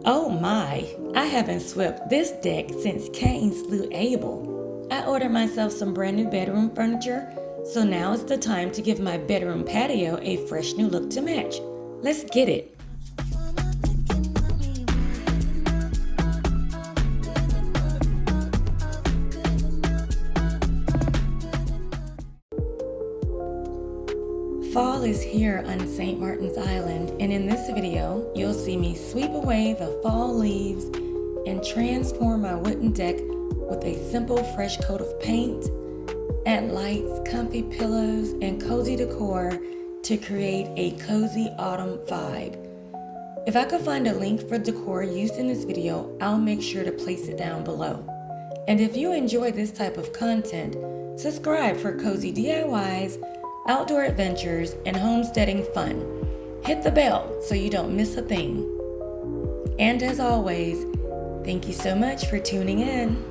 Oh my, I haven't swept this deck since Cain slew Abel. I ordered myself some brand new bedroom furniture, so now it's the time to give my bedroom patio a fresh new look to match. Let's get it. Fall is here on St. Martin's Island, and in this video, you'll see me sweep away the fall leaves and transform my wooden deck with a simple fresh coat of paint, add lights, comfy pillows, and cozy decor to create a cozy autumn vibe. If I could find a link for decor used in this video, I'll make sure to place it down below. And if you enjoy this type of content, subscribe for cozy DIYs, outdoor adventures, and homesteading fun. Hit the bell so you don't miss a thing. And as always, thank you so much for tuning in.